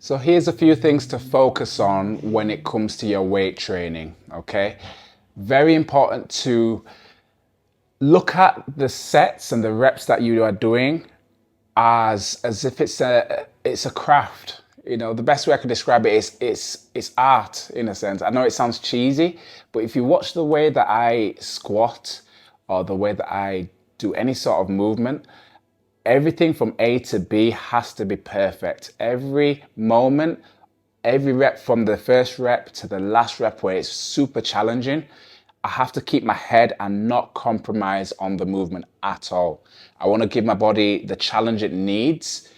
So here's a few things to focus on when it comes to your weight training, okay? Very important to look at the sets and the reps that you are doing as if it's a craft. You know, the best way I can describe it is it's art in a sense. I know it sounds cheesy, but if you watch the way that I squat or the way that I do any sort of movement, everything from A to B has to be perfect. Every moment, every rep from the first rep to the last rep where it's super challenging, I have to keep my head and not compromise on the movement at all. I want to give my body the challenge it needs,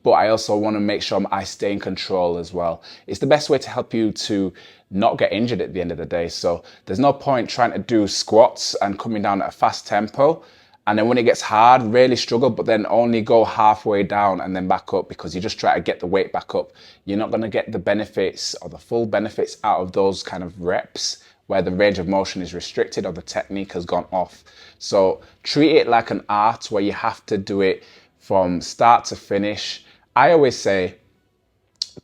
but I also want to make sure I stay in control as well. It's the best way to help you to not get injured at the end of the day. So there's no point trying to do squats and coming down at a fast tempo, and then when it gets hard, really struggle, but then only go halfway down and then back up because you just try to get the weight back up. You're not going to get the benefits or the full benefits out of those kind of reps where the range of motion is restricted or the technique has gone off. So treat it like an art where you have to do it from start to finish. I always say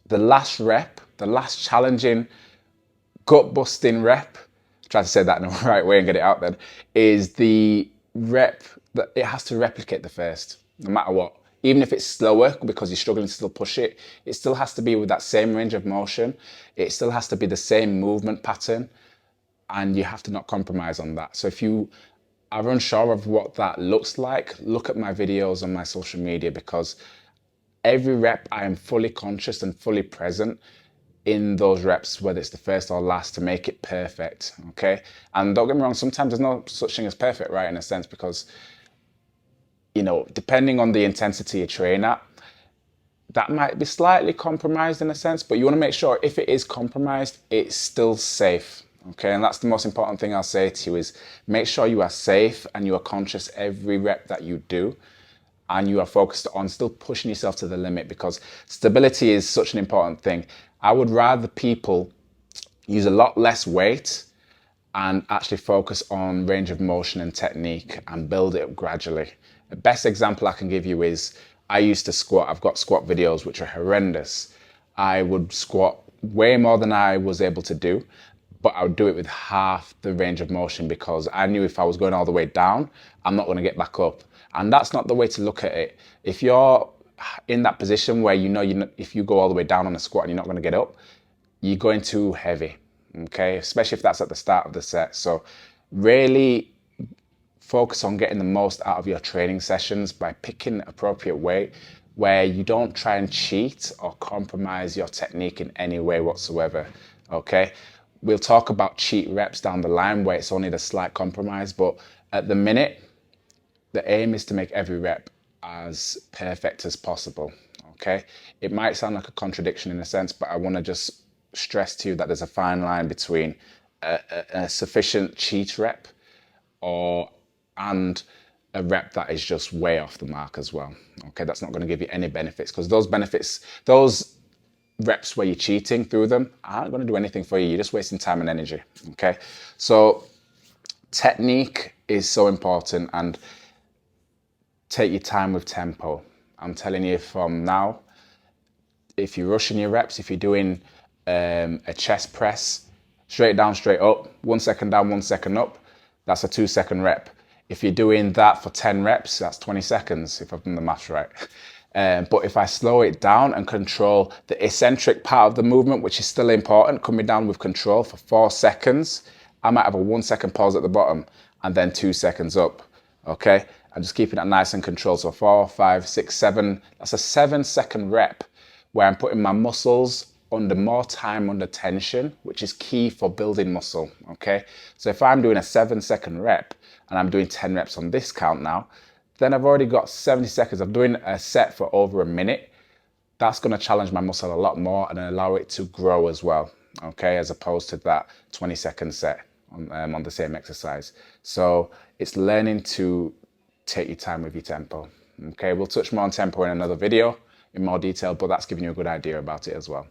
the last rep, the last challenging, gut busting rep, try to say that in the right way and get it out there, is the rep that it has to replicate the first, no matter what. Even if it's slower because you're struggling to still push it, it still has to be with that same range of motion. It still has to be the same movement pattern, and you have to not compromise on that. So if you are unsure of what that looks like, look at my videos on my social media, because every rep I am fully conscious and fully present in those reps, whether it's the first or last, to make it perfect, okay? And don't get me wrong, sometimes there's no such thing as perfect, right, in a sense, because, you know, depending on the intensity you train at, that might be slightly compromised in a sense, but you want to make sure if it is compromised, it's still safe, okay? And that's the most important thing I'll say to you is make sure you are safe and you are conscious every rep that you do, and you are focused on still pushing yourself to the limit, because stability is such an important thing. I would rather people use a lot less weight and actually focus on range of motion and technique and build it up gradually. The best example I can give you is I used to squat. I've got squat videos which are horrendous. I would squat way more than I was able to do, but I would do it with half the range of motion because I knew if I was going all the way down, I'm not going to get back up. And that's not the way to look at it. If you're in that position where you know if you go all the way down on a squat and you're not going to get up, you're going too heavy, okay? Especially if that's at the start of the set. So really focus on getting the most out of your training sessions by picking appropriate weight where you don't try and cheat or compromise your technique in any way whatsoever, okay? We'll talk about cheat reps down the line where it's only the slight compromise, but at the minute, the aim is to make every rep as perfect as possible, okay? It might sound like a contradiction in a sense, but I want to just stress to you that there's a fine line between a sufficient cheat rep and a rep that is just way off the mark as well, okay? That's not going to give you any benefits, because those reps where you're cheating through them aren't going to do anything for you. You're just wasting time and energy, okay? So technique is so important, and take your time with tempo. I'm telling you from now, if you're rushing your reps, if you're doing a chest press, straight down, straight up, 1 second down, 1 second up, that's a 2-second rep. If you're doing that for 10 reps, that's 20 seconds, if I've done the maths right. But if I slow it down and control the eccentric part of the movement, which is still important, coming down with control for 4 seconds, I might have a 1 second pause at the bottom and then 2 seconds up, okay? I'm just keeping that nice and controlled. So 4, 5, 6, 7, that's a 7-second rep where I'm putting my muscles under more time under tension, which is key for building muscle, okay? So if I'm doing a 7-second rep and I'm doing 10 reps on this count now, then I've already got 70 seconds of doing a set for over a minute. That's going to challenge my muscle a lot more and allow it to grow as well, okay? As opposed to that 20-second set on the same exercise. So it's learning to take your time with your tempo, okay? We'll touch more on tempo in another video in more detail, but that's giving you a good idea about it as well.